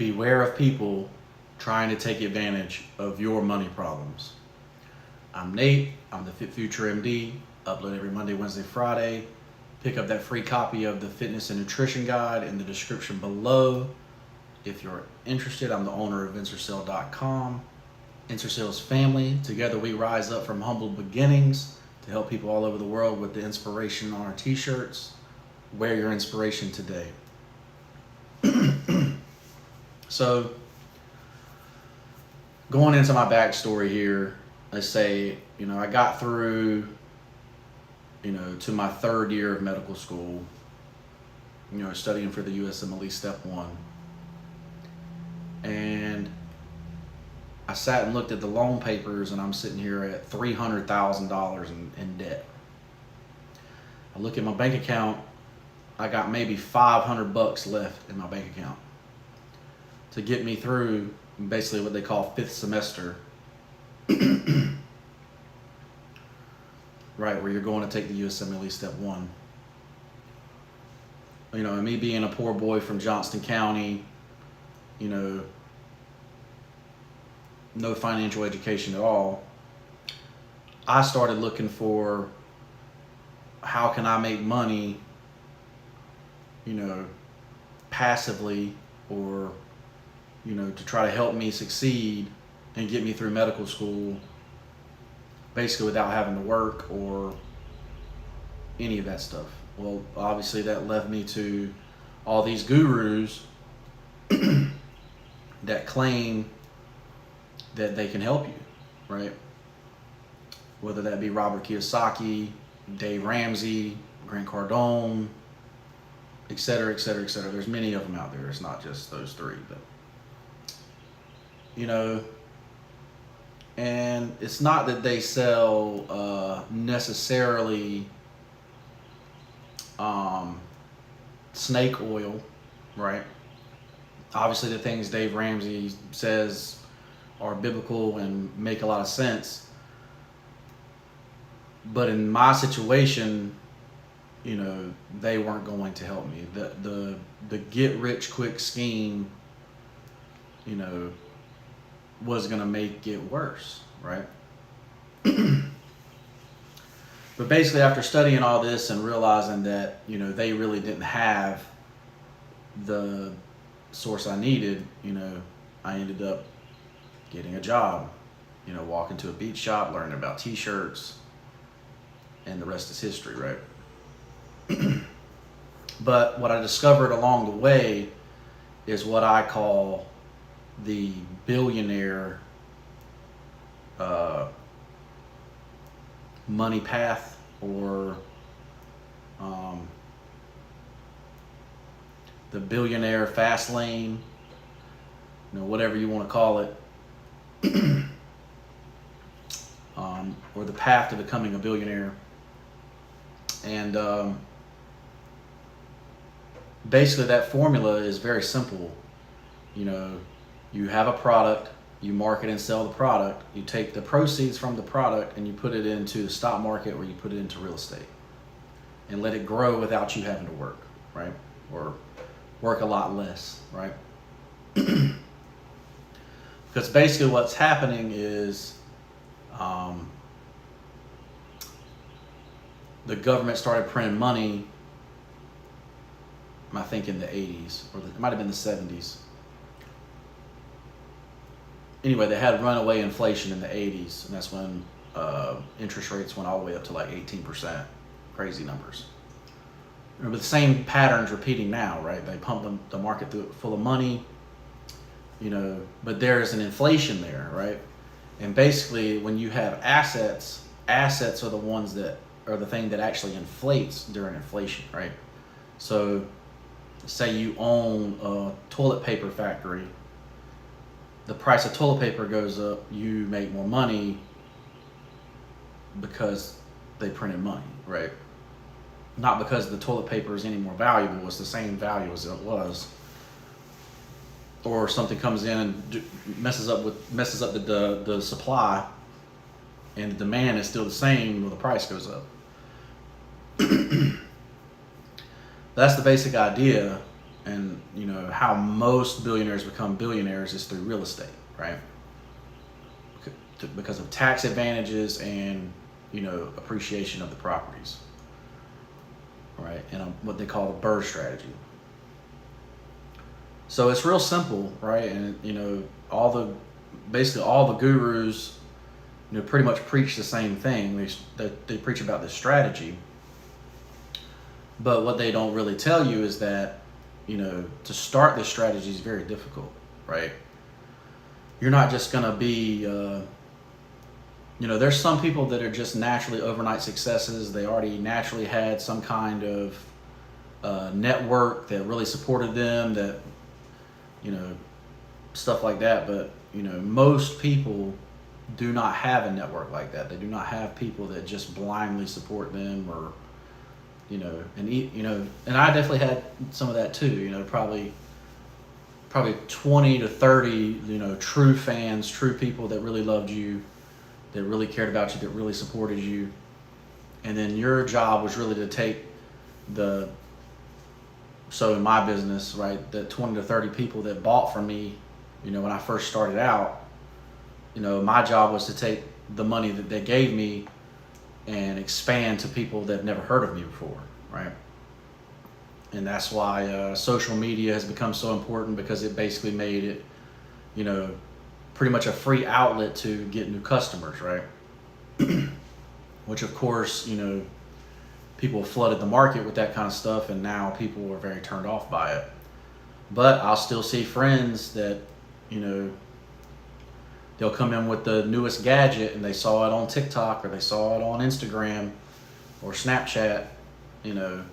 beware of people trying to take advantage of your money problems. I'm Nate, I'm the FitFutureMD, upload every Monday, Wednesday, Friday. Pick up that free copy of the Fitness and Nutrition Guide in the description below. If you're interested, I'm the owner of Ensorsale.com. Ensorsale's family. Together we rise up from humble beginnings to help people all over the world with the inspiration on our t-shirts. Wear your inspiration today. So, going into my backstory here, let's say, I got through, to my third year of medical school, studying for the USMLE Step 1. And I sat and looked at the loan papers, and I'm sitting here at $300,000 in debt. I look at my bank account, I got maybe $500 left in my bank account to get me through basically what they call fifth semester. Right, where you're going to take the USMLE Step 1. And me being a poor boy from Johnston County, no financial education at all, I started looking for how can I make money, passively, or, to try to help me succeed and get me through medical school, basically without having to work or any of that stuff. Well, obviously that led me to all these gurus that claim that they can help you, right? Whether that be Robert Kiyosaki, Dave Ramsey, Grant Cardone, et cetera, et cetera, et cetera. There's many of them out there. It's not just those three, but and it's not that they sell necessarily snake oil, right? Obviously the things Dave Ramsey says are biblical and make a lot of sense. But in my situation, they weren't going to help me. The get rich quick scheme, was going to make it worse, right? But basically after studying all this and realizing that, they really didn't have the source I needed, I ended up getting a job, walking to a beach shop, learning about t-shirts, and the rest is history, right? But what I discovered along the way is what I call the billionaire money path, or the billionaire fast lane, whatever you want to call it, or the path to becoming a billionaire. And basically that formula is very simple. You have a product, you market and sell the product, you take the proceeds from the product and you put it into the stock market, or you put it into real estate and let it grow without you having to work, right? Or work a lot less, right? Because basically what's happening is the government started printing money, I think in the 80s, or it might have been the 70s. Anyway, they had runaway inflation in the 80s, and that's when interest rates went all the way up to like 18%. Crazy numbers. But the same pattern's repeating now, right? They pump the market full of money, but there's an inflation there, right? And basically, when you have assets are the ones that are the thing that actually inflates during inflation, right? So, say you own a toilet paper factory, the price of toilet paper goes up, you make more money because they printed money, right? Not because the toilet paper is any more valuable, it's the same value as it was. Or something comes in and messes up the supply, and the demand is still the same, well, the price goes up. That's the basic idea. And how most billionaires become billionaires is through real estate, right? Because of tax advantages and, appreciation of the properties, right? And what they call the BRRRR strategy. So it's real simple, right? And, basically all the gurus, pretty much preach the same thing. They preach about this strategy. But what they don't really tell you is that, to start this strategy is very difficult, right? You're not just going to be, there's some people that are just naturally overnight successes. They already naturally had some kind of network that really supported them, that, stuff like that. But, most people do not have a network like that. They do not have people that just blindly support them, or, and I definitely had some of that too, probably 20 to 30, true fans, true people that really loved you, that really cared about you, that really supported you. And then your job was really to take so in my business, right, the 20 to 30 people that bought from me, when I first started out, my job was to take the money that they gave me and expand to people that have never heard of me before, right? And that's why social media has become so important, because it basically made it, pretty much a free outlet to get new customers, right? Which of course, people flooded the market with that kind of stuff, and now people are very turned off by it. But I'll still see friends that, they'll come in with the newest gadget, and they saw it on TikTok, or they saw it on Instagram or Snapchat, and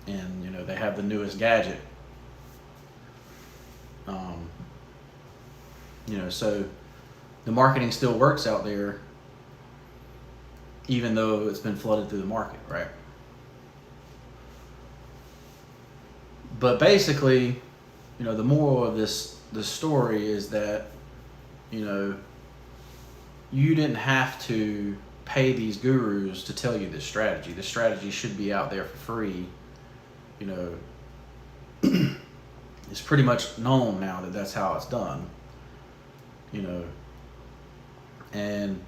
they have the newest gadget. So the marketing still works out there, even though it's been flooded through the market, right? But basically, the moral of this story is that, you didn't have to pay these gurus to tell you this strategy. This strategy should be out there for free. It's pretty much known now that that's how it's done. And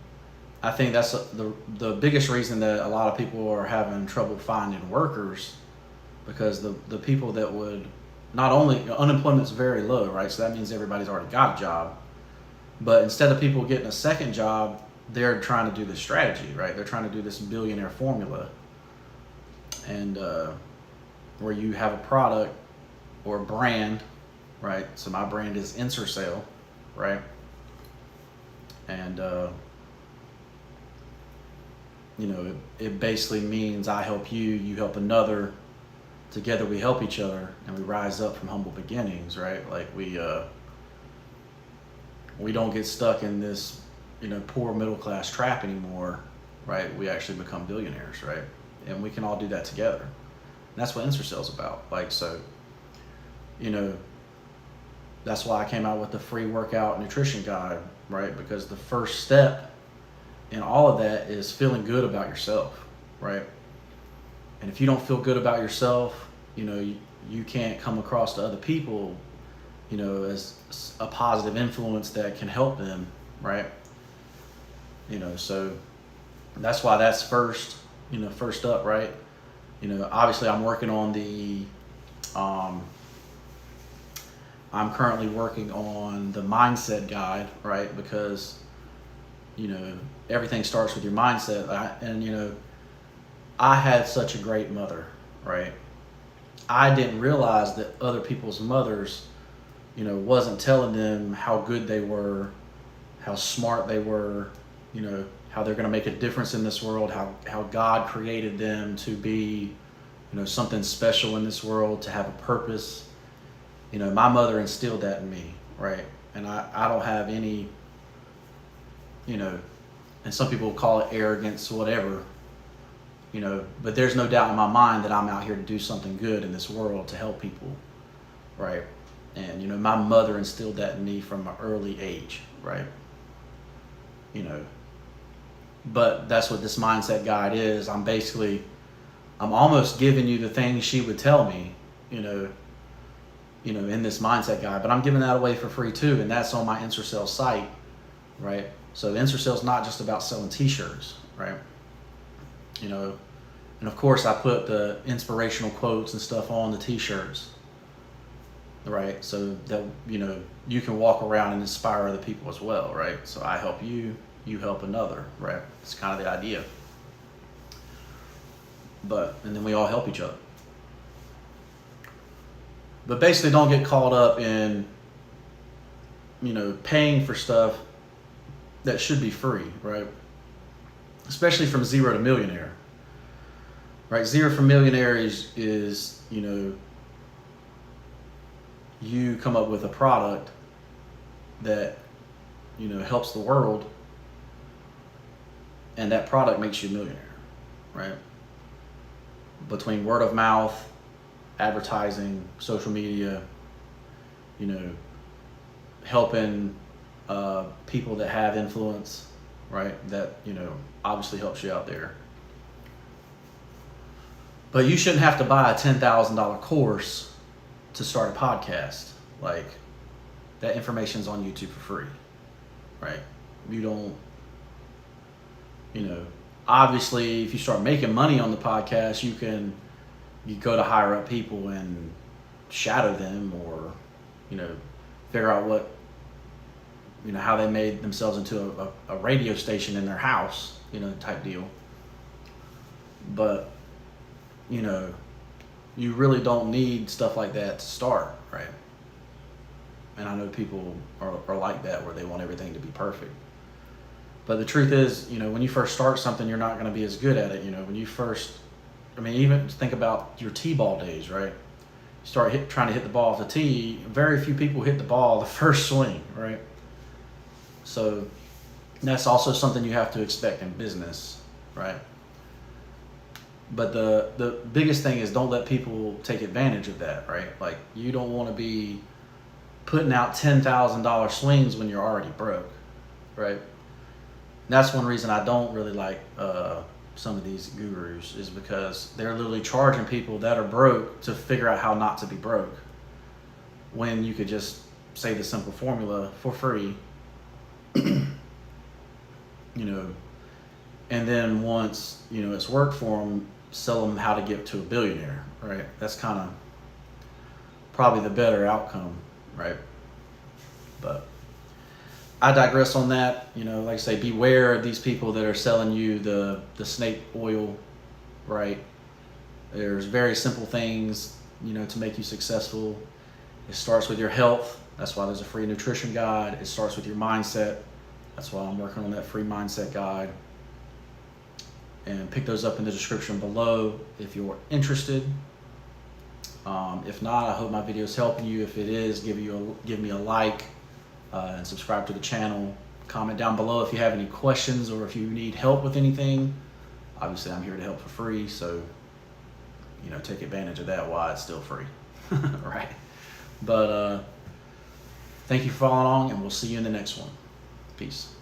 I think that's the biggest reason that a lot of people are having trouble finding workers, because the people that would, not only, unemployment's very low, right? So that means everybody's already got a job. But instead of people getting a second job, they're trying to do this strategy, right? They're trying to do this billionaire formula, and where you have a product or a brand, right? So my brand is Ensorsale, right? And it basically means I help you, you help another. Together we help each other, and we rise up from humble beginnings, right? Like we don't get stuck in this, poor middle class trap anymore, right? We actually become billionaires, right? And we can all do that together. And that's what Ensorsale's about. Like, so, that's why I came out with the free workout nutrition guide, right? Because the first step in all of that is feeling good about yourself, right? And if you don't feel good about yourself, you can't come across to other people, as a positive influence that can help them, right? So that's why that's first up, right? Obviously I'm working on I'm currently working on the mindset guide, right? Because, everything starts with your mindset. I had such a great mother, right? I didn't realize that other people's mothers, wasn't telling them how good they were, how smart they were, how they're going to make a difference in this world, how God created them to be, something special in this world, to have a purpose. My mother instilled that in me, right? And I don't have any, and some people call it arrogance, whatever, but there's no doubt in my mind that I'm out here to do something good in this world, to help people, right? And, my mother instilled that in me from an early age, right? But that's what this mindset guide is. I'm almost giving you the things she would tell me, in this mindset guide, but I'm giving that away for free too. And that's on my Ensorsale site, right? So the Ensorsale is not just about selling t-shirts, right? And of course I put the inspirational quotes and stuff on the t-shirts, right? So that, you can walk around and inspire other people as well, right? So I help you, you help another, right? It's kind of the idea. And then we all help each other. But basically don't get caught up in, paying for stuff that should be free, right? Especially from zero to millionaire, right? Zero from millionaire is you come up with a product that, helps the world, and that product makes you a millionaire, right? Between word of mouth, advertising, social media, helping people that have influence, right? That, obviously helps you out there. But you shouldn't have to buy a $10,000 course to start a podcast. Like, that information's on YouTube for free, right? You don't, obviously if you start making money on the podcast, you go to higher up people and shadow them, or, figure out what, how they made themselves into a radio station in their house, type deal. But, you really don't need stuff like that to start, right? And I know people are like that, where they want everything to be perfect. But the truth is, when you first start something, you're not going to be as good at it. When you first, even think about your T-ball days, right? You start trying to hit the ball off the tee, very few people hit the ball the first swing, right? So that's also something you have to expect in business, right? But the biggest thing is, don't let people take advantage of that, right? Like, you don't want to be putting out $10,000 swings when you're already broke, right? That's one reason I don't really like some of these gurus, is because they're literally charging people that are broke to figure out how not to be broke, when you could just say the simple formula for free, and then once, it's worked for them, sell them how to get to a billionaire, right? That's kind of probably the better outcome, right? But I digress on that. Like I say, beware of these people that are selling you the snake oil, right? There's very simple things, to make you successful. It starts with your health. That's why there's a free nutrition guide. It starts with your mindset. That's why I'm working on that free mindset guide. And pick those up in the description below if you're interested. If not, I hope my video is helping you. If it is, give me a like, and subscribe to the channel. Comment down below if you have any questions, or if you need help with anything. Obviously, I'm here to help for free, so take advantage of that while it's still free. Right? But thank you for following along, and we'll see you in the next one. Peace.